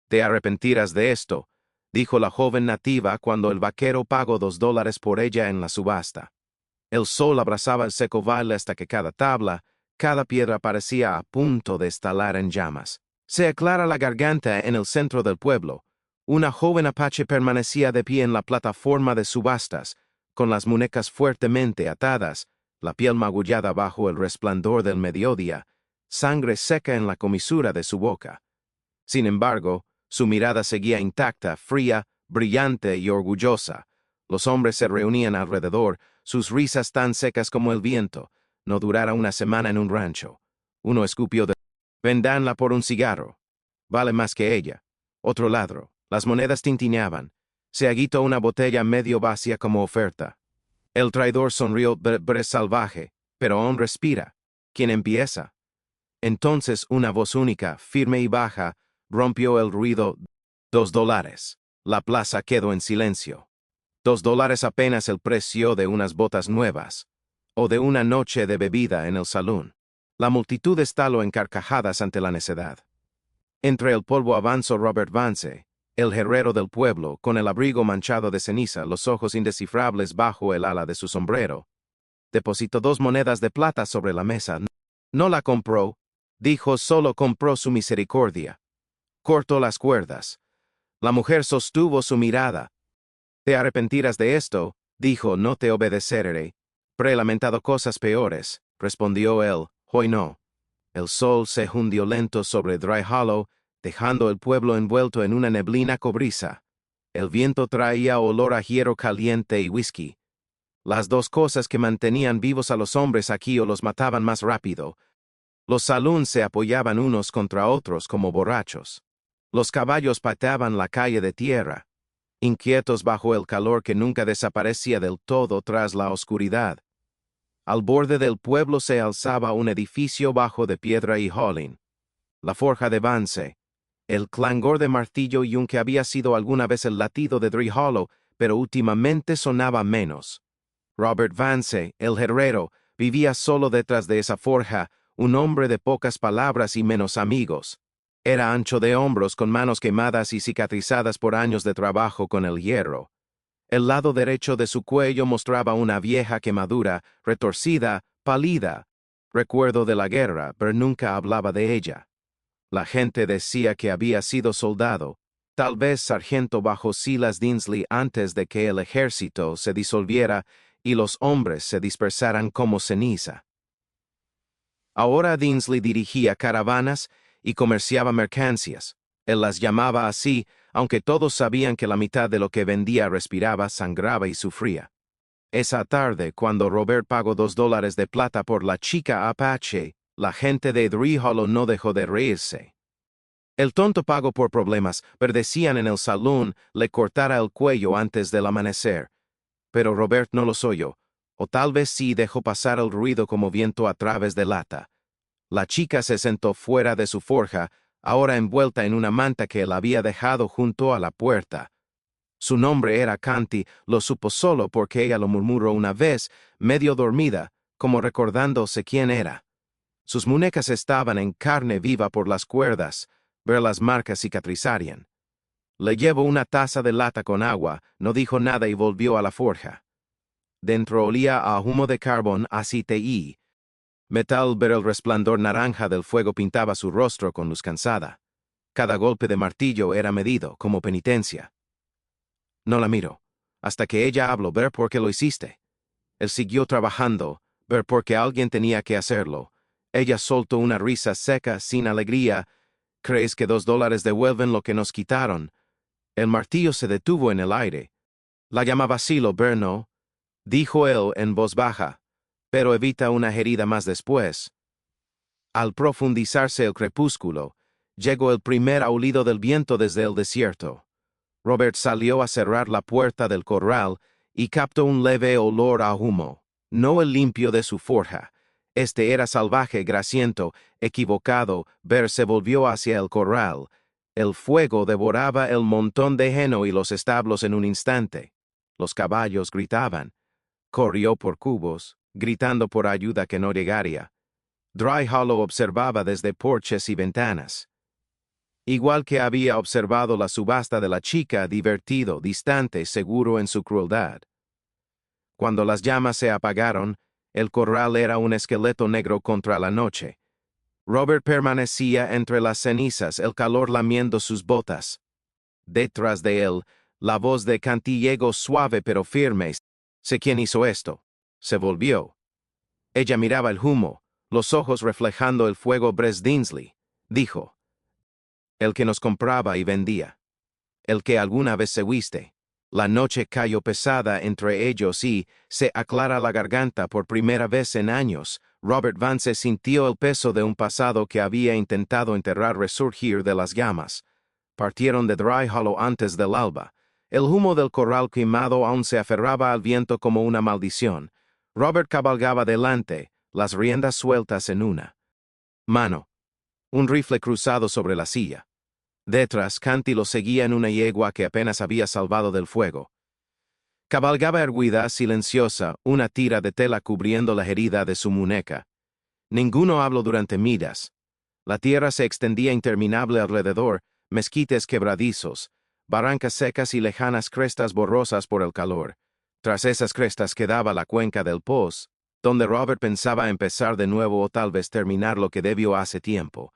Te arrepentirás de esto, dijo la joven nativa cuando el vaquero pagó $2 por ella en la subasta. El sol abrasaba el seco valle hasta que cada tabla, cada piedra parecía a punto de estalar en llamas. Se aclara la garganta en el centro del pueblo. Una joven apache permanecía de pie en la plataforma de subastas, con las muñecas fuertemente atadas, la piel magullada bajo el resplandor del mediodía, sangre seca en la comisura de su boca. Sin embargo, su mirada seguía intacta, fría, brillante y orgullosa. Los hombres se reunían alrededor, sus risas tan secas como el viento. No durara una semana en un rancho. Uno escupió de... Vendanla por un cigarro. Vale más que ella. Otro ladro. Las monedas tintineaban. Se agitó una botella medio vacía como oferta. El traidor sonrió salvaje, pero aún respira. ¿Quién empieza? Entonces una voz única, firme y baja, rompió el ruido. $2. La plaza quedó en silencio. $2 apenas el precio de unas botas nuevas, o de una noche de bebida en el salón. La multitud estaló en carcajadas ante la necedad. Entre el polvo avanzó Robert Vance, el herrero del pueblo, con el abrigo manchado de ceniza, los ojos indescifrables bajo el ala de su sombrero. Depositó 2 monedas de plata sobre la mesa. No la compró, dijo, solo compró su misericordia. Cortó las cuerdas. La mujer sostuvo su mirada. Te arrepentirás de esto, dijo, no te obedeceré. Prelamentado cosas peores, respondió él, hoy no. El sol se hundió lento sobre Dry Hollow, dejando el pueblo envuelto en una neblina cobriza. El viento traía olor a hierro caliente y whisky. Las 2 cosas que mantenían vivos a los hombres aquí o los mataban más rápido. Los saloons se apoyaban unos contra otros como borrachos. Los caballos pateaban la calle de tierra, inquietos bajo el calor que nunca desaparecía del todo tras la oscuridad. Al borde del pueblo se alzaba un edificio bajo de piedra y hollín. La forja de Vance, el clangor de martillo y un que había sido alguna vez el latido de Dry Hollow, pero últimamente sonaba menos. Robert Vance, el herrero, vivía solo detrás de esa forja, un hombre de pocas palabras y menos amigos. Era ancho de hombros, con manos quemadas y cicatrizadas por años de trabajo con el hierro. El lado derecho de su cuello mostraba una vieja quemadura, retorcida, pálida. Recuerdo de la guerra, pero nunca hablaba de ella. La gente decía que había sido soldado, tal vez sargento bajo Silas Dinsley antes de que el ejército se disolviera y los hombres se dispersaran como ceniza. Ahora Dinsley dirigía caravanas y comerciaba mercancías. Él las llamaba así, aunque todos sabían que la mitad de lo que vendía respiraba, sangraba y sufría. Esa tarde, cuando Robert pagó $2 de plata por la chica Apache, la gente de Dry Hollow no dejó de reírse. El tonto pagó por problemas, pero decían en el salón, le cortara el cuello antes del amanecer. Pero Robert no los oyó, o tal vez sí dejó pasar el ruido como viento a través de lata. La chica se sentó fuera de su forja, ahora envuelta en una manta que él había dejado junto a la puerta. Su nombre era Canty, lo supo solo porque ella lo murmuró una vez, medio dormida, como recordándose quién era. Sus muñecas estaban en carne viva por las cuerdas, ver las marcas cicatrizarían. Le llevó una taza de lata con agua, no dijo nada y volvió a la forja. Dentro olía a humo de carbón, aceite y metal, pero el resplandor naranja del fuego pintaba su rostro con luz cansada. Cada golpe de martillo era medido, como penitencia. No la miró, hasta que ella habló, ver por qué lo hiciste. Él siguió trabajando, ver por qué alguien tenía que hacerlo. Ella soltó una risa seca, sin alegría. ¿Crees que $2 devuelven lo que nos quitaron? El martillo se detuvo en el aire. La llamaba Silo Berno, dijo él en voz baja, pero evita una herida más después. Al profundizarse el crepúsculo, llegó el primer aullido del viento desde el desierto. Robert salió a cerrar la puerta del corral y captó un leve olor a humo, no el limpio de su forja. Este era salvaje, grasiento, equivocado. Ver se volvió hacia el corral. El fuego devoraba el montón de heno y los establos en un instante. Los caballos gritaban. Corrió por cubos, gritando por ayuda que no llegaría. Dry Hollow observaba desde porches y ventanas. igual que había observado la subasta de la chica, divertido, distante, seguro en su crueldad. Cuando las llamas se apagaron, el corral era un esqueleto negro contra la noche. Robert permanecía entre las cenizas, el calor lamiendo sus botas. Detrás de él, la voz de Canty llegó suave pero firme. Sé quién hizo esto. Se volvió. Ella miraba el humo, los ojos reflejando el fuego. Bress Dinsley, dijo. El que nos compraba y vendía. El que alguna vez se viste. La noche cayó pesada entre ellos y, se aclara la garganta por primera vez en años, Robert Vance sintió el peso de un pasado que había intentado enterrar resurgir de las llamas. Partieron de Dry Hollow antes del alba. El humo del corral quemado aún se aferraba al viento como una maldición. Robert cabalgaba delante, las riendas sueltas en una mano. Un rifle cruzado sobre la silla. Detrás, Canty lo seguía en una yegua que apenas había salvado del fuego. Cabalgaba erguida, silenciosa, una tira de tela cubriendo la herida de su muñeca. Ninguno habló durante millas. La tierra se extendía interminable alrededor, mezquites quebradizos, barrancas secas y lejanas crestas borrosas por el calor. Tras esas crestas quedaba la cuenca del Poz, donde Robert pensaba empezar de nuevo o tal vez terminar lo que debió hace tiempo.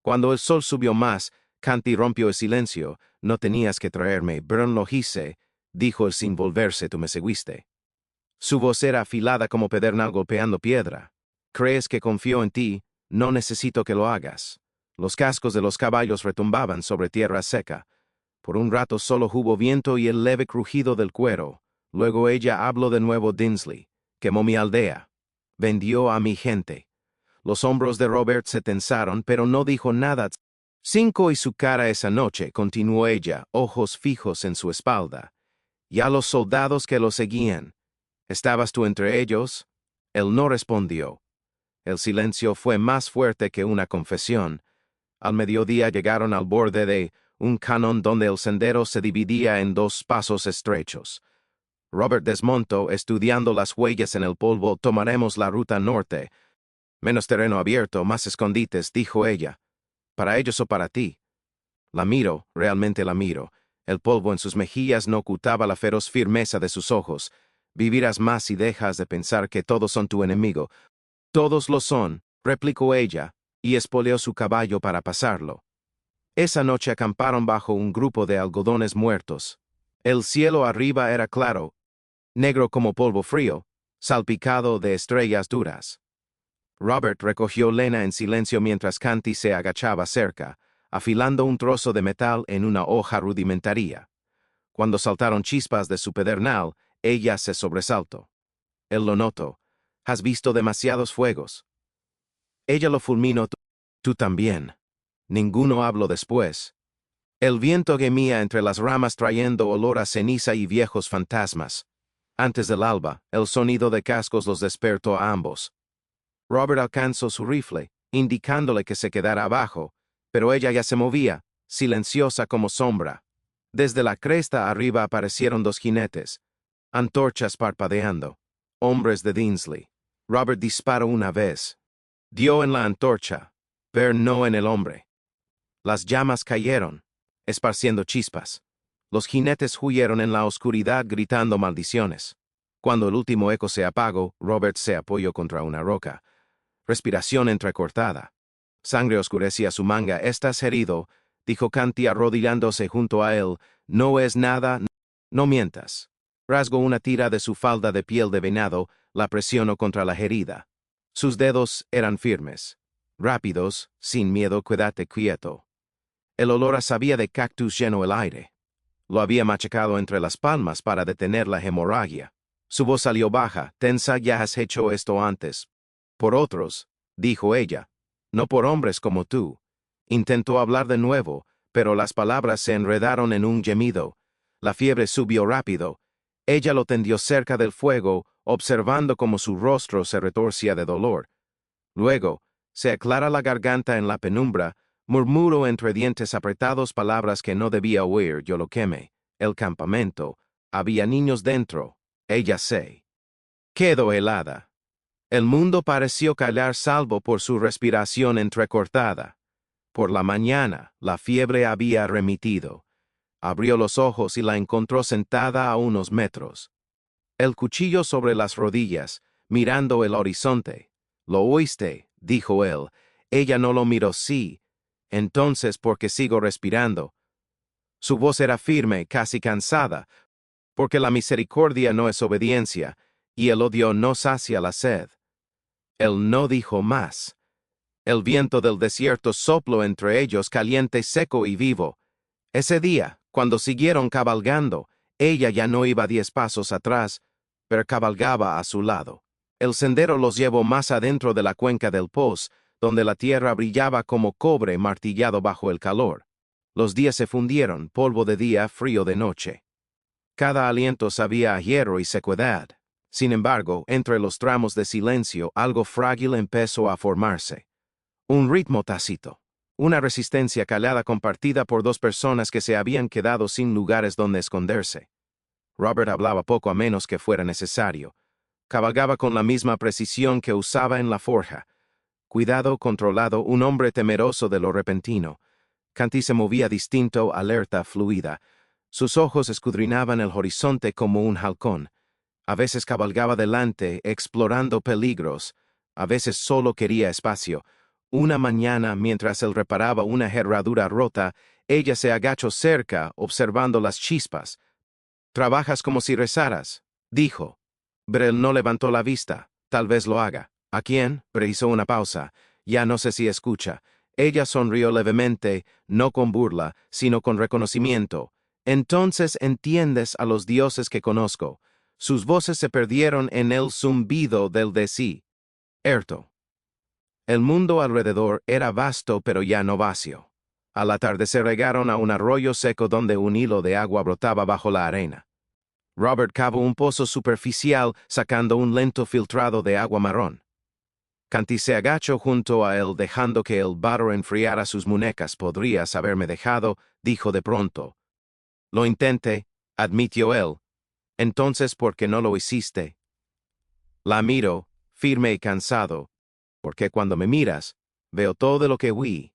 Cuando el sol subió más, Canty rompió el silencio. No tenías que traerme, Byrne lo hice, dijo él sin volverse. Tú me seguiste. Su voz era afilada como pedernal golpeando piedra. ¿Crees que confío en ti? No necesito que lo hagas. Los cascos de los caballos retumbaban sobre tierra seca. Por un rato solo hubo viento y el leve crujido del cuero. Luego ella habló de nuevo. Dinsley. Quemó mi aldea. Vendió a mi gente. Los hombros de Robert se tensaron, pero no dijo nada. 5 y su cara esa noche, continuó ella, ojos fijos en su espalda. Y a los soldados que lo seguían. ¿Estabas tú entre ellos? Él no respondió. El silencio fue más fuerte que una confesión. Al mediodía llegaron al borde de un cañón donde el sendero se dividía en 2 pasos estrechos. Robert desmontó, estudiando las huellas en el polvo. Tomaremos la ruta norte. Menos terreno abierto, más escondites, dijo ella. ¿Para ellos o para ti? La miro, realmente la miro. El polvo en sus mejillas no ocultaba la feroz firmeza de sus ojos. Vivirás más si dejas de pensar que todos son tu enemigo. Todos lo son, replicó ella, y espoleó su caballo para pasarlo. Esa noche acamparon bajo un grupo de algodones muertos. El cielo arriba era claro, negro como polvo frío, salpicado de estrellas duras. Robert recogió lena en silencio mientras Canty se agachaba cerca, afilando un trozo de metal en una hoja rudimentaria. Cuando saltaron chispas de su pedernal, ella se sobresaltó. Él lo notó. Has visto demasiados fuegos. Ella lo fulminó. Tú también. Ninguno habló después. El viento gemía entre las ramas trayendo olor a ceniza y viejos fantasmas. Antes del alba, el sonido de cascos los despertó a ambos. Robert alcanzó su rifle, indicándole que se quedara abajo, pero ella ya se movía, silenciosa como sombra. Desde la cresta arriba aparecieron 2 jinetes, antorchas parpadeando, hombres de Dinsley. Robert disparó una vez. Dio en la antorcha, pero no en el hombre. Las llamas cayeron, esparciendo chispas. Los jinetes huyeron en la oscuridad gritando maldiciones. Cuando el último eco se apagó, Robert se apoyó contra una roca. Respiración entrecortada. Sangre oscurecía su manga. «Estás herido», dijo Canty arrodillándose junto a él. «No es nada. No mientas». Rasgó una tira de su falda de piel de venado, la presionó contra la herida. Sus dedos eran firmes, rápidos, sin miedo. «Quédate quieto». El olor a savia de cactus llenó el aire. Lo había machacado entre las palmas para detener la hemorragia. Su voz salió baja. «Tensa, ya has hecho esto antes». «Por otros», dijo ella, «no por hombres como tú». Intentó hablar de nuevo, pero las palabras se enredaron en un gemido. La fiebre subió rápido. Ella lo tendió cerca del fuego, observando cómo su rostro se retorcía de dolor. Luego, se aclara la garganta en la penumbra, murmuró entre dientes apretados palabras que no debía oír. «Yo lo quemé. El campamento. Había niños dentro. Ella se quedó helada. El mundo pareció callar salvo por su respiración entrecortada. Por la mañana, la fiebre había remitido. Abrió los ojos y la encontró sentada a unos metros. El cuchillo sobre las rodillas, mirando el horizonte. ¿Lo oíste?, dijo él. Ella no lo miró. Sí. Entonces, ¿por qué sigo respirando? Su voz era firme, casi cansada, porque la misericordia no es obediencia, y el odio no sacia la sed. Él no dijo más. El viento del desierto sopló entre ellos, caliente, seco y vivo. Ese día, cuando siguieron cabalgando, ella ya no iba 10 pasos atrás, pero cabalgaba a su lado. El sendero los llevó más adentro de la cuenca del Poz, donde la tierra brillaba como cobre martillado bajo el calor. Los días se fundieron, polvo de día, frío de noche. Cada aliento sabía a hierro y sequedad. Sin embargo, entre los tramos de silencio, algo frágil empezó a formarse. Un ritmo tácito. Una resistencia callada compartida por dos personas que se habían quedado sin lugares donde esconderse. Robert hablaba poco a menos que fuera necesario. Cabalgaba con la misma precisión que usaba en la forja. Cuidado, controlado, un hombre temeroso de lo repentino. Canty se movía distinto, alerta, fluida. Sus ojos escudriñaban el horizonte como un halcón. A veces cabalgaba delante, explorando peligros. A veces solo quería espacio. Una mañana, mientras él reparaba una herradura rota, ella se agachó cerca, observando las chispas. «Trabajas como si rezaras», dijo. Brel no levantó la vista. «Tal vez lo haga». «¿A quién?» Hizo una pausa. «Ya no sé si escucha». Ella sonrió levemente, no con burla, sino con reconocimiento. «Entonces entiendes a los dioses que conozco». Sus voces se perdieron en el zumbido del desierto. El mundo alrededor era vasto pero ya no vacío. Al atardecer llegaron a un arroyo seco donde un hilo de agua brotaba bajo la arena. Robert cavó un pozo superficial sacando un lento filtrado de agua marrón. Canty se agachó junto a él dejando que el barro enfriara sus muñecas. «Podrías haberme dejado», dijo de pronto. «Lo intenté», admitió él. «Entonces, ¿por qué no lo hiciste?» La miro, firme y cansado, porque cuando me miras, veo todo lo que vi.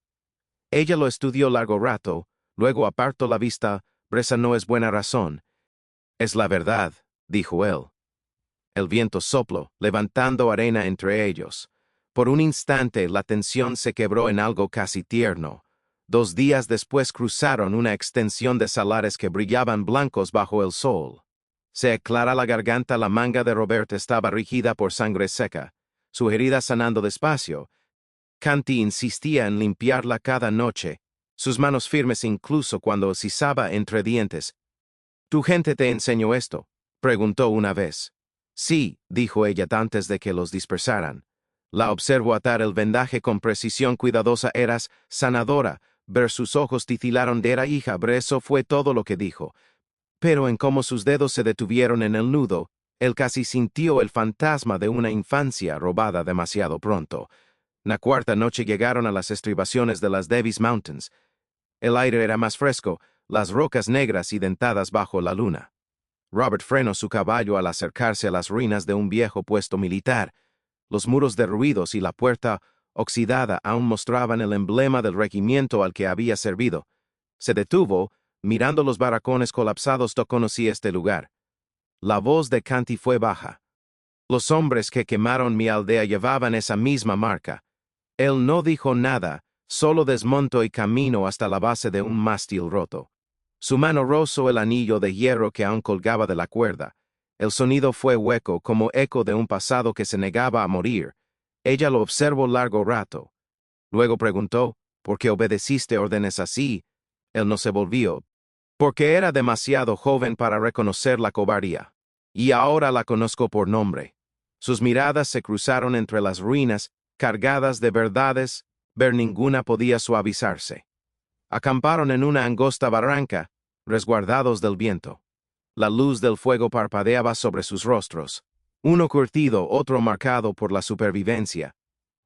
Ella lo estudió largo rato, luego apartó la vista. «Esa no es buena razón». «Es la verdad», dijo él. El viento sopló, levantando arena entre ellos. Por un instante la tensión se quebró en algo casi tierno. 2 días después cruzaron una extensión de salares que brillaban blancos bajo el sol. Se aclara la garganta. La manga de Robert estaba rígida por sangre seca, su herida sanando despacio. Canty insistía en limpiarla cada noche, sus manos firmes incluso cuando sisaba entre dientes. «¿Tu gente te enseñó esto?», preguntó una vez. «Sí», dijo ella antes de que los dispersaran. La observó atar el vendaje con precisión cuidadosa. «Eras sanadora». Ver sus ojos titilaron. «Era hija». Eso fue todo lo que dijo. Pero en cómo sus dedos se detuvieron en el nudo, él casi sintió el fantasma de una infancia robada demasiado pronto. La 4ª noche llegaron a las estribaciones de las Davis Mountains. El aire era más fresco, las rocas negras y dentadas bajo la luna. Robert frenó su caballo al acercarse a las ruinas de un viejo puesto militar. Los muros derruidos y la puerta oxidada aún mostraban el emblema del regimiento al que había servido. Se detuvo, mirando los barracones colapsados. «No conocí este lugar». La voz de Canty fue baja. «Los hombres que quemaron mi aldea llevaban esa misma marca». Él no dijo nada, solo desmontó y caminó hasta la base de un mástil roto. Su mano rozó el anillo de hierro que aún colgaba de la cuerda. El sonido fue hueco, como eco de un pasado que se negaba a morir. Ella lo observó largo rato. Luego preguntó: «¿Por qué obedeciste órdenes así?» Él no se volvió. «Porque era demasiado joven para reconocer la cobardía. Y ahora la conozco por nombre». Sus miradas se cruzaron entre las ruinas, cargadas de verdades, ver ninguna podía suavizarse. Acamparon en una angosta barranca, resguardados del viento. La luz del fuego parpadeaba sobre sus rostros, uno curtido, otro marcado por la supervivencia.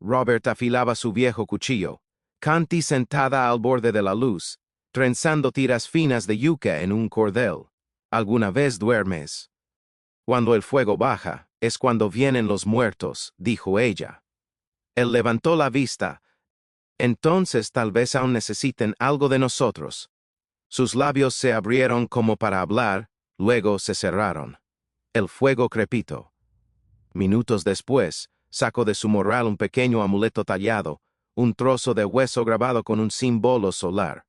Robert afilaba su viejo cuchillo. Canty sentada al borde de la luz, trenzando tiras finas de yuca en un cordel. «¿Alguna vez duermes?» «Cuando el fuego baja, es cuando vienen los muertos», dijo ella. Él levantó la vista. Entonces tal vez aún necesiten algo de nosotros. Sus labios se abrieron como para hablar, luego se cerraron. El fuego crepitó. Minutos después, sacó de su morral un pequeño amuleto tallado, un trozo de hueso grabado con un símbolo solar.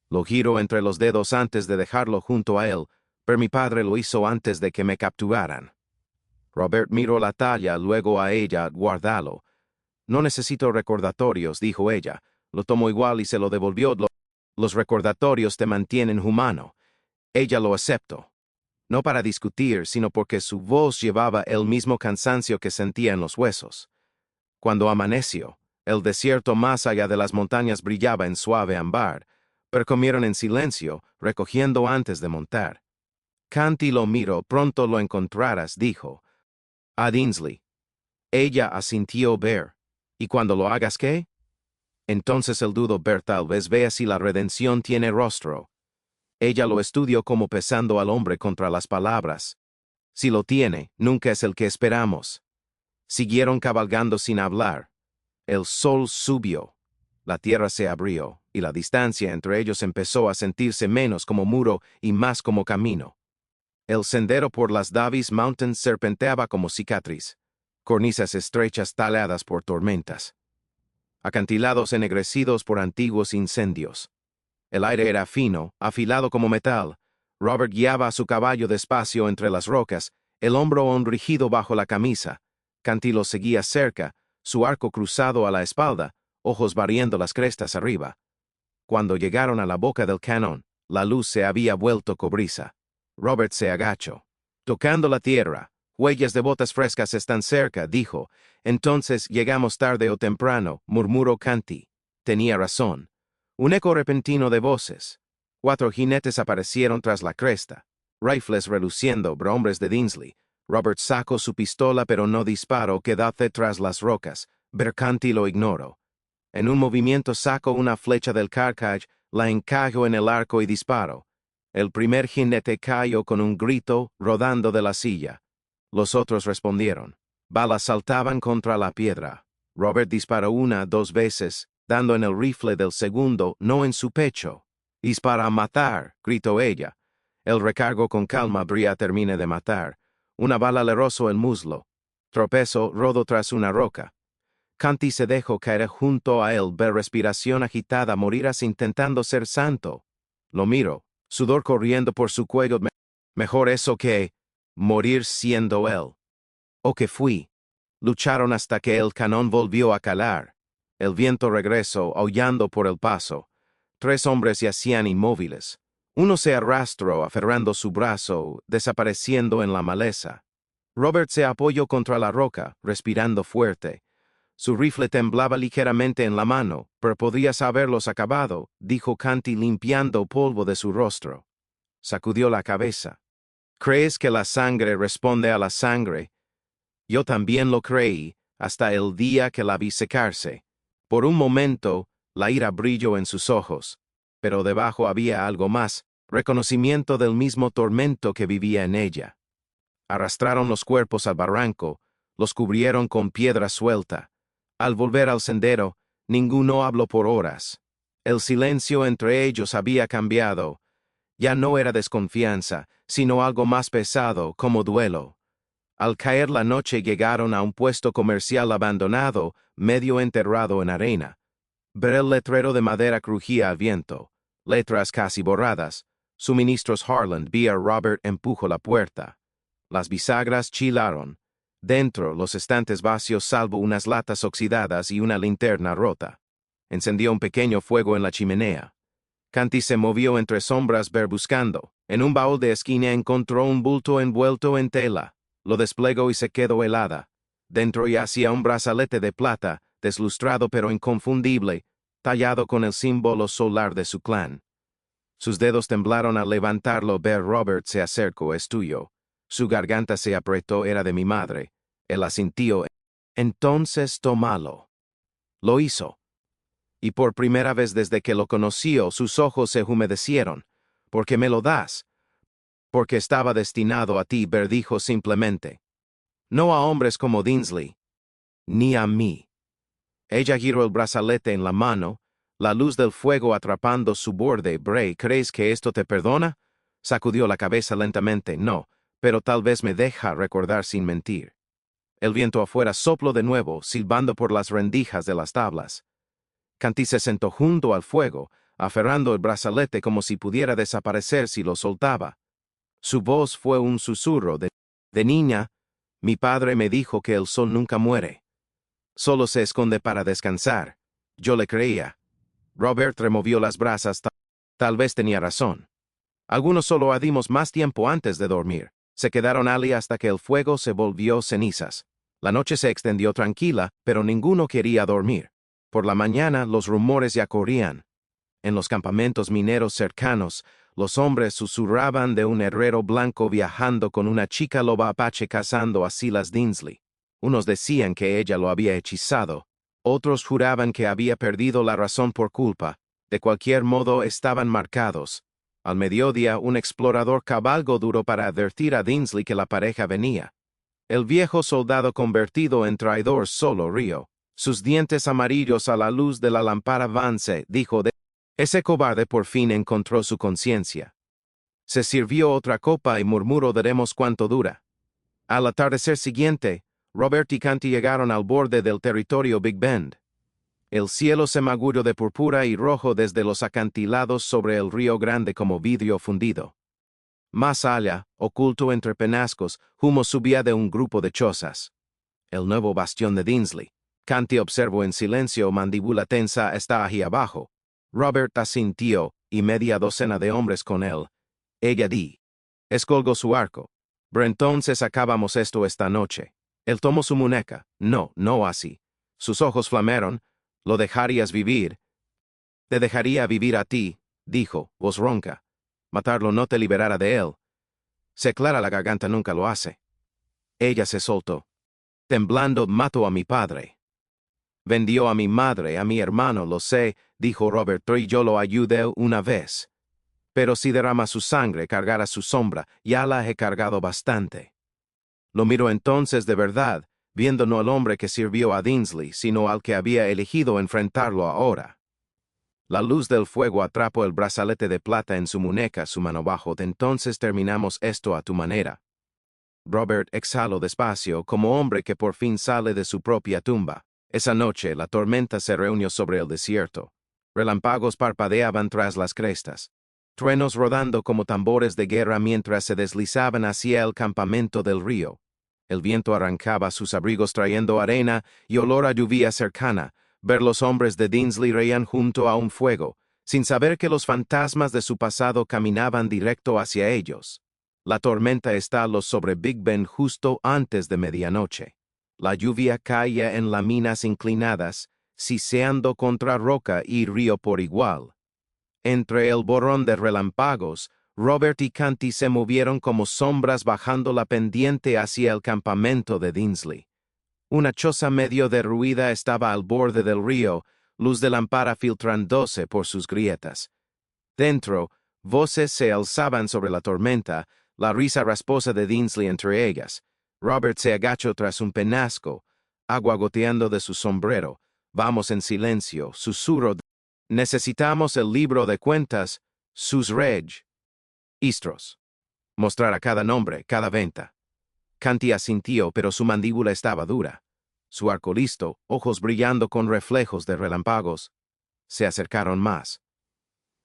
Lo giró entre los dedos antes de dejarlo junto a él, pero mi padre lo hizo antes de que me capturaran. Robert miró la talla, luego a ella, guardalo. No necesito recordatorios, dijo ella. Lo tomó igual y se lo devolvió. Los recordatorios te mantienen humano. Ella lo aceptó. No para discutir, sino porque su voz llevaba el mismo cansancio que sentía en los huesos. Cuando amaneció, el desierto más allá de las montañas brillaba en suave ámbar, pero comieron en silencio, recogiendo antes de montar. Canty lo miró, pronto lo encontrarás, dijo. A Dinsley. Ella asintió ver. ¿Y cuando lo hagas qué? Entonces el dudo ver tal vez vea si la redención tiene rostro. Ella lo estudió como pesando al hombre contra las palabras. Si lo tiene, nunca es el que esperamos. Siguieron cabalgando sin hablar. El sol subió. La tierra se abrió, y la distancia entre ellos empezó a sentirse menos como muro y más como camino. El sendero por las Davis Mountains serpenteaba como cicatriz, cornisas estrechas taladas por tormentas, acantilados ennegrecidos por antiguos incendios. El aire era fino, afilado como metal. Robert guiaba a su caballo despacio entre las rocas, el hombro aún rígido bajo la camisa. Canty lo seguía cerca, su arco cruzado a la espalda, ojos barriendo las crestas arriba. Cuando llegaron a la boca del cañón, la luz se había vuelto cobriza. Robert se agachó. Tocando la tierra, huellas de botas frescas están cerca, dijo. Entonces llegamos tarde o temprano, murmuró Canty. Tenía razón. Un eco repentino de voces. 4 jinetes aparecieron tras la cresta, rifles reluciendo, hombres de Dinsley. Robert sacó su pistola pero no disparó, quedóse tras las rocas. Canty lo ignoró. En un movimiento sacó una flecha del carcaj, la encajó en el arco y disparó. El primer jinete cayó con un grito, rodando de la silla. Los otros respondieron. Balas saltaban contra la piedra. Robert disparó 2 veces, dando en el rifle del segundo, no en su pecho. «Dispara a matar», gritó ella. El recargo con calma, Bria termina de matar. Una bala le rozó el muslo. Tropezó, rodó tras una roca. Canty se dejó caer junto a él, ver respiración agitada, morirás intentando ser santo. Lo miro, sudor corriendo por su cuello. Mejor eso que morir siendo él. ¿O que fui? Lucharon hasta que el cañón volvió a calar. El viento regresó, aullando por el paso. 3 hombres yacían inmóviles. Uno se arrastró, aferrando su brazo, desapareciendo en la maleza. Robert se apoyó contra la roca, respirando fuerte. Su rifle temblaba ligeramente en la mano, pero podrías haberlos acabado, dijo Canty limpiando polvo de su rostro. Sacudió la cabeza. ¿Crees que la sangre responde a la sangre? Yo también lo creí, hasta el día que la vi secarse. Por un momento, la ira brilló en sus ojos, pero debajo había algo más, reconocimiento del mismo tormento que vivía en ella. Arrastraron los cuerpos al barranco, los cubrieron con piedra suelta. Al volver al sendero, ninguno habló por horas. El silencio entre ellos había cambiado. Ya no era desconfianza, sino algo más pesado, como duelo. Al caer la noche llegaron a un puesto comercial abandonado, medio enterrado en arena. Ver el letrero de madera crujía al viento, letras casi borradas. Suministros Harland. Robert empujó la puerta. Las bisagras chilaron. Dentro, los estantes vacíos salvo unas latas oxidadas y una linterna rota. Encendió un pequeño fuego en la chimenea. Canty se movió entre sombras buscando. En un baúl de esquina encontró un bulto envuelto en tela. Lo desplegó y se quedó helada. Dentro yacía un brazalete de plata, deslustrado pero inconfundible, tallado con el símbolo solar de su clan. Sus dedos temblaron al levantarlo. Robert se acercó. «Es tuyo». Su garganta se apretó. «Era de mi madre». Él asintió. «Entonces tómalo». Lo hizo. Y por primera vez desde que lo conoció, sus ojos se humedecieron. «¿Por qué me lo das?» «Porque estaba destinado a ti», dijo simplemente. «No a hombres como Dinsley. Ni a mí». Ella giró el brazalete en la mano, la luz del fuego atrapando su borde. Bray, ¿crees que esto te perdona? Sacudió la cabeza lentamente. No, pero tal vez me deja recordar sin mentir. El viento afuera sopló de nuevo, silbando por las rendijas de las tablas. Canty se sentó junto al fuego, aferrando el brazalete como si pudiera desaparecer si lo soltaba. Su voz fue un susurro de niña. Mi padre me dijo que el sol nunca muere. Solo se esconde para descansar. Yo le creía. Robert removió las brasas. Tal vez tenía razón. Algunos solo ardimos más tiempo antes de dormir. Se quedaron allí hasta que el fuego se volvió cenizas. La noche se extendió tranquila, pero ninguno quería dormir. Por la mañana los rumores ya corrían. En los campamentos mineros cercanos, los hombres susurraban de un herrero blanco viajando con una chica loba apache cazando a Silas Dinsley. Unos decían que ella lo había hechizado. Otros juraban que había perdido la razón por culpa. De cualquier modo estaban marcados. Al mediodía, un explorador cabalgó duro para advertir a Dinsley que la pareja venía. El viejo soldado convertido en traidor solo rió. Sus dientes amarillos a la luz de la lámpara Vance, dijo de... Ese cobarde por fin encontró su conciencia. Se sirvió otra copa y murmuró veremos cuánto dura. Al atardecer siguiente, Robert y Canty llegaron al borde del territorio Big Bend. El cielo se magulló de púrpura y rojo desde los acantilados sobre el río Grande como vidrio fundido. Más allá, oculto entre penascos, humo subía de un grupo de chozas. El nuevo bastión de Dinsley. Canty observó en silencio, mandíbula tensa, está allí abajo. Robert asintió, y media docena de hombres con él. Ella escolgó su arco. Entonces acabamos esto esta noche. Él tomó su muñeca. No, no así. Sus ojos flamearon. Lo dejarías vivir. Te dejaría vivir a ti, dijo, voz ronca. Matarlo no te liberará de él. Se aclara la garganta nunca lo hace. Ella se soltó. Temblando, mató a mi padre. Vendió a mi madre, a mi hermano, lo sé, dijo Robert, y yo lo ayudé una vez. Pero si derrama su sangre, cargará su sombra, ya la he cargado bastante. Lo miró entonces de verdad, viendo no al hombre que sirvió a Dinsley, sino al que había elegido enfrentarlo ahora. La luz del fuego atrapó el brazalete de plata en su muñeca, su mano bajo. Entonces terminamos esto a tu manera. Robert exhaló despacio, como hombre que por fin sale de su propia tumba. Esa noche la tormenta se reunió sobre el desierto. Relámpagos parpadeaban tras las crestas. Truenos rodando como tambores de guerra mientras se deslizaban hacia el campamento del río. El viento arrancaba sus abrigos trayendo arena y olor a lluvia cercana. Ver los hombres de Dinsley reían junto a un fuego, sin saber que los fantasmas de su pasado caminaban directo hacia ellos. La tormenta estalló sobre Big Bend justo antes de medianoche. La lluvia caía en láminas inclinadas, siseando contra roca y río por igual. Entre el borrón de relámpagos, Robert y Canty se movieron como sombras bajando la pendiente hacia el campamento de Dinsley. Una choza medio derruida estaba al borde del río, luz de lámpara filtrándose por sus grietas. Dentro, voces se alzaban sobre la tormenta, la risa rasposa de Dinsley entre ellas. Robert se agachó tras un penasco, agua goteando de su sombrero. Vamos en silencio, susurro. Necesitamos el libro de cuentas, sus registros. Mostrar a cada nombre, cada venta. Canty asintió, pero su mandíbula estaba dura. Su arco listo, ojos brillando con reflejos de relámpagos. Se acercaron más.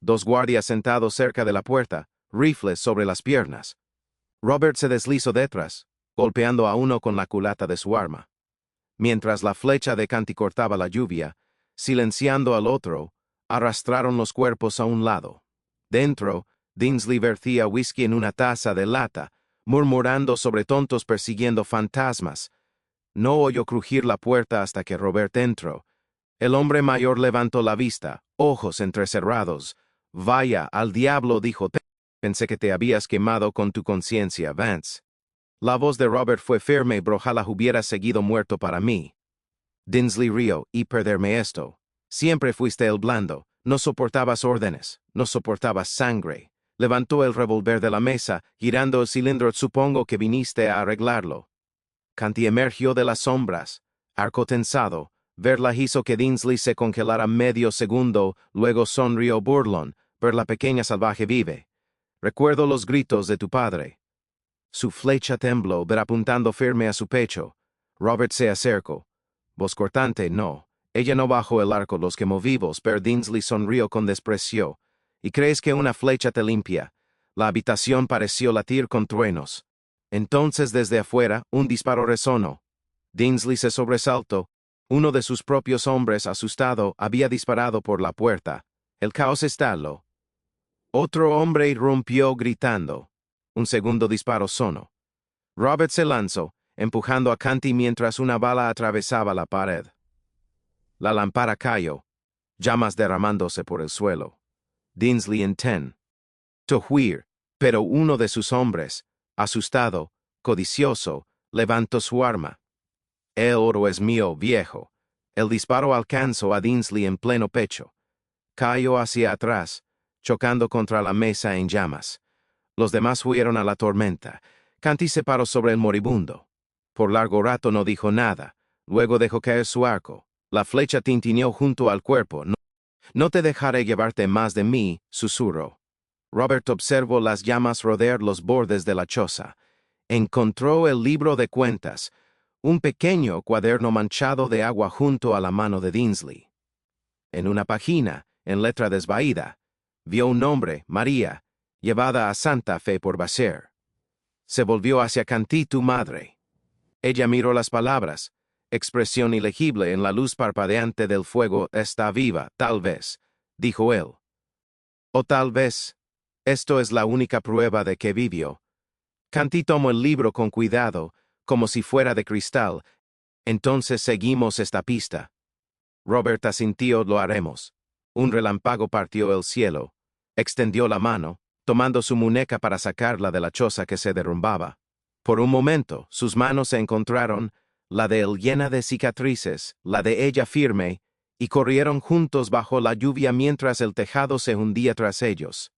Dos guardias sentados cerca de la puerta, rifles sobre las piernas. Robert se deslizó detrás, golpeando a uno con la culata de su arma. Mientras la flecha de Canty cortaba la lluvia, silenciando al otro, arrastraron los cuerpos a un lado. Dentro, Dinsley vertía whisky en una taza de lata, murmurando sobre tontos persiguiendo fantasmas. No oyó crujir la puerta hasta que Robert entró. El hombre mayor levantó la vista, ojos entrecerrados. Vaya, al diablo, dijo. Pensé que te habías quemado con tu conciencia, Vance. La voz de Robert fue firme, ojalá hubiera seguido muerto para mí. Dinsley rió, y perderme esto. Siempre fuiste el blando, no soportabas órdenes, no soportabas sangre. Levantó el revólver de la mesa, girando el cilindro. Supongo que viniste a arreglarlo. Canty emergió de las sombras, arco tensado, Verla hizo que Dinsley se congelara medio segundo, luego sonrió burlón. Ver la pequeña salvaje vive. Recuerdo los gritos de tu padre. Su flecha tembló, ver apuntando firme a su pecho. Robert se acercó. Voz cortante, no. Ella no bajó el arco, los quemó vivos, pero Dinsley sonrió con desprecio. ¿Y crees que una flecha te limpia? La habitación pareció latir con truenos. Entonces desde afuera, un disparo resonó. Dinsley se sobresaltó. Uno de sus propios hombres, asustado, había disparado por la puerta. El caos estalló. Otro hombre irrumpió gritando. Un segundo disparo sonó. Robert se lanzó, empujando a Canty mientras una bala atravesaba la pared. La lámpara cayó, llamas derramándose por el suelo. Dinsley intentó huir, pero uno de sus hombres, asustado, codicioso, levantó su arma. El oro es mío, viejo. El disparo alcanzó a Dinsley en pleno pecho. Cayó hacia atrás, chocando contra la mesa en llamas. Los demás huyeron a la tormenta. Canty se paró sobre el moribundo. Por largo rato no dijo nada. Luego dejó caer su arco. La flecha tintineó junto al cuerpo. No te dejaré llevarte más de mí, susurró. Robert observó las llamas rodear los bordes de la choza. Encontró el libro de cuentas, un pequeño cuaderno manchado de agua junto a la mano de Dinsley. En una página, en letra desvaída, vio un nombre, María, llevada a Santa Fe por Basser. Se volvió hacia Canty, tu madre. Ella miró las palabras, expresión ilegible en la luz parpadeante del fuego. Está viva, tal vez, dijo él. O tal vez, esto es la única prueba de que vivió. Canty tomó el libro con cuidado, como si fuera de cristal. Entonces seguimos esta pista. Robert asintió, lo haremos. Un relámpago partió el cielo. Extendió la mano, tomando su muñeca para sacarla de la choza que se derrumbaba. Por un momento, sus manos se encontraron, la de él llena de cicatrices, la de ella firme, y corrieron juntos bajo la lluvia mientras el tejado se hundía tras ellos.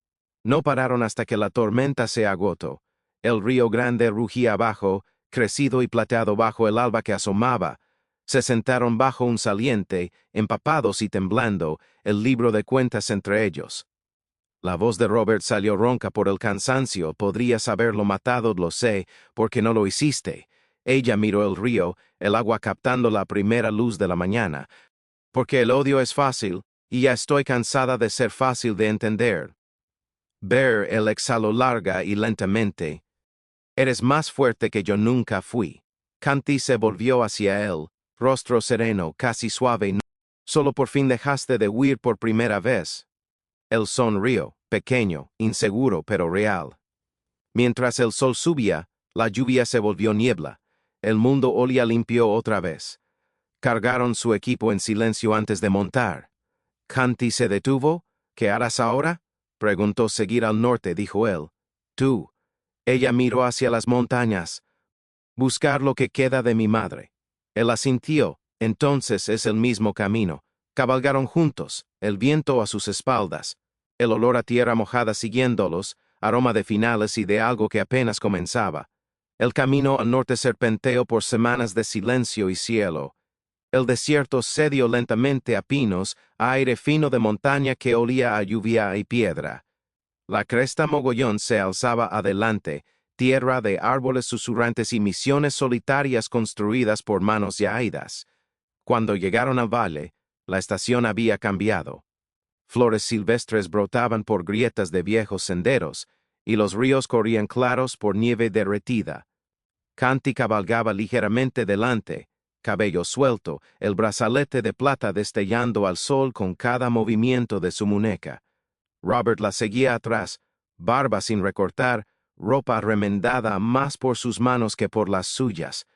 No pararon hasta que la tormenta se agotó. El río Grande rugía abajo, crecido y plateado bajo el alba que asomaba. Se sentaron bajo un saliente, empapados y temblando, el libro de cuentas entre ellos. La voz de Robert salió ronca por el cansancio. Podrías haberlo matado, lo sé, porque no lo hiciste. Ella miró el río, el agua captando la primera luz de la mañana. Porque el odio es fácil, y ya estoy cansada de ser fácil de entender. Ver él exhaló larga y lentamente. Eres más fuerte que yo nunca fui. Canty se volvió hacia él, rostro sereno, casi suave. Solo por fin dejaste de huir por primera vez. Él sonrió, pequeño, inseguro pero real. Mientras el sol subía, la lluvia se volvió niebla. El mundo olía limpio otra vez. Cargaron su equipo en silencio antes de montar. Canty se detuvo. ¿Qué harás ahora? Preguntó. Seguir al norte, dijo él. Tú. Ella miró hacia las montañas. Buscar lo que queda de mi madre. Él asintió. Entonces es el mismo camino. Cabalgaron juntos, el viento a sus espaldas. El olor a tierra mojada siguiéndolos, aroma de finales y de algo que apenas comenzaba. El camino al norte serpenteó por semanas de silencio y cielo. El desierto cedió lentamente a pinos, a aire fino de montaña que olía a lluvia y piedra. La cresta mogollón se alzaba adelante, tierra de árboles susurrantes y misiones solitarias construidas por manos yaídas. Cuando llegaron al valle, la estación había cambiado. Flores silvestres brotaban por grietas de viejos senderos, y los ríos corrían claros por nieve derretida. Canty cabalgaba ligeramente delante, cabello suelto, el brazalete de plata destellando al sol con cada movimiento de su muñeca. Robert la seguía atrás, barba sin recortar, ropa remendada más por sus manos que por las suyas.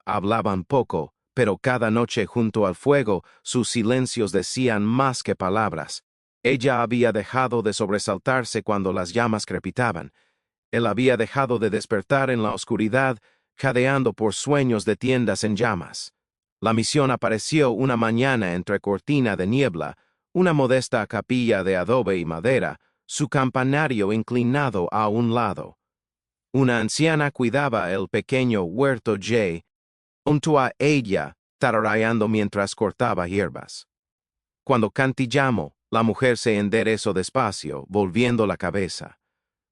Hablaban poco, pero cada noche junto al fuego sus silencios decían más que palabras. Ella había dejado de sobresaltarse cuando las llamas crepitaban. Él había dejado de despertar en la oscuridad, jadeando por sueños de tiendas en llamas. La misión apareció una mañana entre cortina de niebla, una modesta capilla de adobe y madera, su campanario inclinado a un lado. Una anciana cuidaba el pequeño huerto J. Junto a ella, tarareando mientras cortaba hierbas. Cuando Canty llamó, la mujer se enderezó despacio, volviendo la cabeza.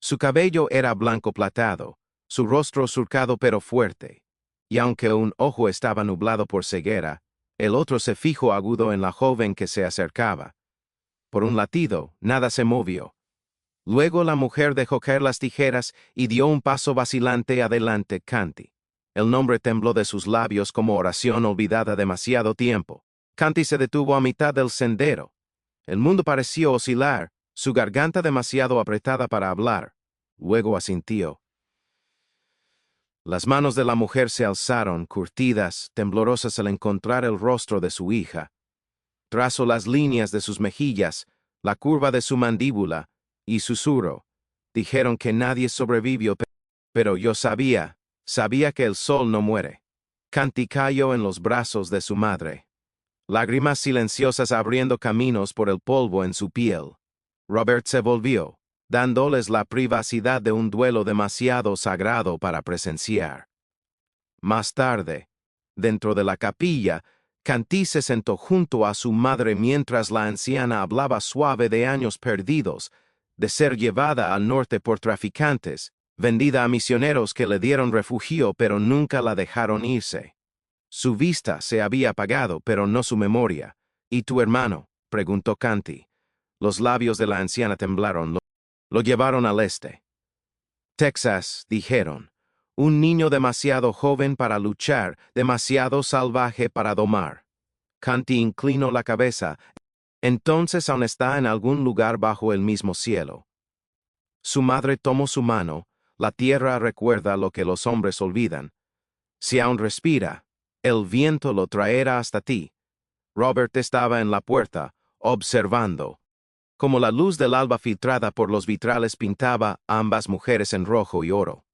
Su cabello era blanco platado, su rostro surcado pero fuerte, y aunque un ojo estaba nublado por ceguera, el otro se fijó agudo en la joven que se acercaba. Por un latido, nada se movió. Luego la mujer dejó caer las tijeras y dio un paso vacilante adelante. Canty. El nombre tembló de sus labios como oración olvidada demasiado tiempo. Canty se detuvo a mitad del sendero. El mundo pareció oscilar, su garganta demasiado apretada para hablar. Luego asintió. Las manos de la mujer se alzaron, curtidas, temblorosas al encontrar el rostro de su hija. Trazó las líneas de sus mejillas, la curva de su mandíbula, y susurró. Dijeron que nadie sobrevivió, pero yo sabía que el sol no muere. Canty cayó en los brazos de su madre. Lágrimas silenciosas abriendo caminos por el polvo en su piel. Robert se volvió, dándoles la privacidad de un duelo demasiado sagrado para presenciar. Más tarde, dentro de la capilla, Canty se sentó junto a su madre mientras la anciana hablaba suave de años perdidos, de ser llevada al norte por traficantes, vendida a misioneros que le dieron refugio pero nunca la dejaron irse. Su vista se había apagado, pero no su memoria. ¿Y tu hermano?, preguntó Canty. Los labios de la anciana temblaron. Lo llevaron al este. Texas, dijeron. Un niño demasiado joven para luchar, demasiado salvaje para domar. Canty inclinó la cabeza. Entonces aún está en algún lugar bajo el mismo cielo. Su madre tomó su mano. La tierra recuerda lo que los hombres olvidan. Si aún respira, el viento lo traerá hasta ti. Robert estaba en la puerta, observando. Como la luz del alba filtrada por los vitrales pintaba a ambas mujeres en rojo y oro.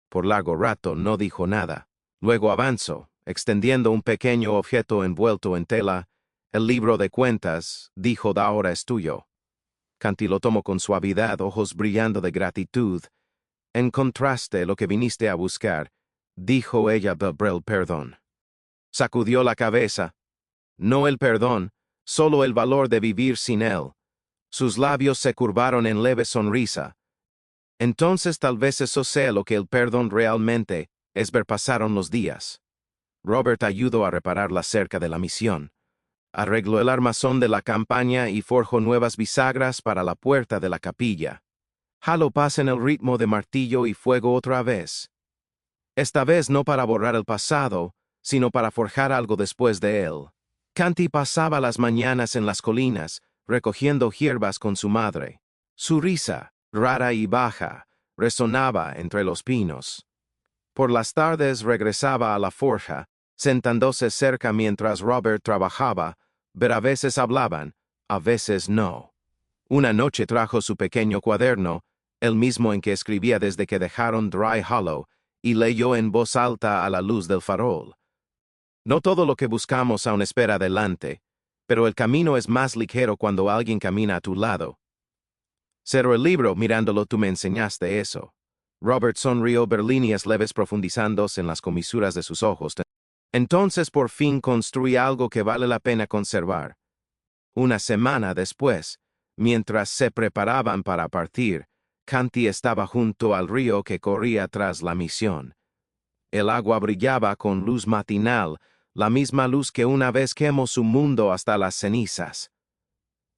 Por largo rato no dijo nada. Luego avanzó, extendiendo un pequeño objeto envuelto en tela. El libro de cuentas, dijo, ahora es tuyo. Canty lo tomó con suavidad, ojos brillando de gratitud. Encontraste lo que viniste a buscar, dijo ella. El perdón. Sacudió la cabeza. No el perdón, solo el valor de vivir sin él. Sus labios se curvaron en leve sonrisa. Entonces tal vez eso sea lo que el perdón realmente es. Ver pasaron los días. Robert ayudó a reparar la cerca de la misión. Arregló el armazón de la campaña y forjó nuevas bisagras para la puerta de la capilla. Jaló paz en el ritmo de martillo y fuego otra vez. Esta vez no para borrar el pasado, sino para forjar algo después de él. Canty pasaba las mañanas en las colinas, recogiendo hierbas con su madre. Su risa, rara y baja, resonaba entre los pinos. Por las tardes regresaba a la forja, sentándose cerca mientras Robert trabajaba, pero a veces hablaban, a veces no. Una noche trajo su pequeño cuaderno, el mismo en que escribía desde que dejaron Dry Hollow, y leyó en voz alta a la luz del farol. No todo lo que buscamos aún espera adelante, pero el camino es más ligero cuando alguien camina a tu lado. Cerró el libro mirándolo. Tú me enseñaste eso. Robert sonrió, ver líneas leves profundizándose en las comisuras de sus ojos. Entonces por fin construí algo que vale la pena conservar. Una semana después, mientras se preparaban para partir, Canty estaba junto al río que corría tras la misión. El agua brillaba con luz matinal, la misma luz que una vez quemó su mundo hasta las cenizas.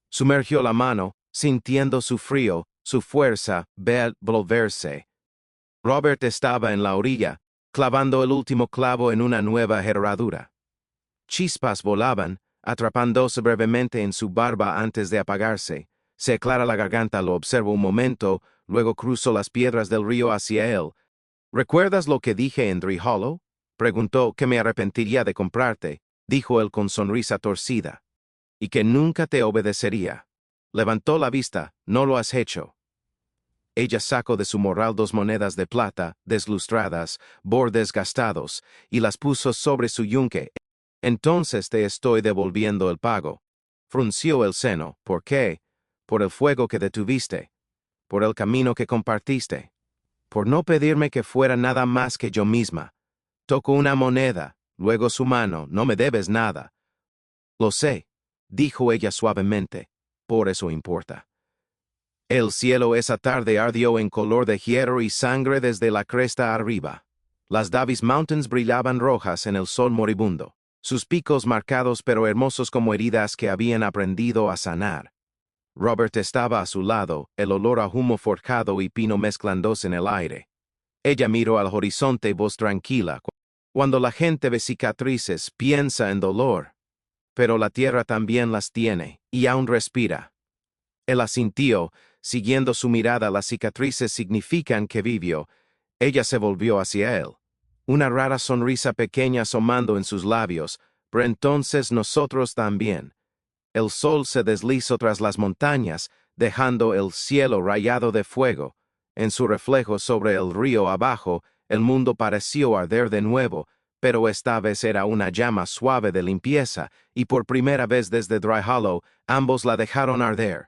Sumergió la mano, sintiendo su frío, su fuerza, ver volverse. Robert estaba en la orilla, clavando el último clavo en una nueva herradura. Chispas volaban, atrapándose brevemente en su barba antes de apagarse. Se aclara la garganta, lo observó un momento, luego cruzó las piedras del río hacia él. ¿Recuerdas lo que dije en Dry Hollow? Preguntó. Que me arrepentiría de comprarte, dijo él con sonrisa torcida. Y que nunca te obedecería. Levantó la vista. No lo has hecho. Ella sacó de su morral 2 monedas de plata, deslustradas, bordes gastados, y las puso sobre su yunque. Entonces te estoy devolviendo el pago. Frunció el seno. ¿Por qué? Por el fuego que detuviste. Por el camino que compartiste. Por no pedirme que fuera nada más que yo misma. Tocó una moneda, Luego su mano, no me debes nada. Lo sé, dijo ella suavemente, por eso importa. El cielo esa tarde ardió en color de hierro y sangre desde la cresta arriba. Las Davis Mountains brillaban rojas en el sol moribundo, sus picos marcados pero hermosos como heridas que habían aprendido a sanar. Robert estaba a su lado, el olor a humo forjado y pino mezclándose en el aire. Ella miró al horizonte, voz tranquila. Cuando la gente ve cicatrices, piensa en dolor. Pero la tierra también las tiene, y aún respira. Él asintió, siguiendo su mirada. Las cicatrices significan que vivió. Ella se volvió hacia él, una rara sonrisa pequeña asomando en sus labios, pero entonces nosotros también. El sol se deslizó tras las montañas, dejando el cielo rayado de fuego. En su reflejo sobre el río abajo, el mundo pareció arder de nuevo, pero esta vez era una llama suave de limpieza, y por primera vez desde Dry Hollow, ambos la dejaron arder.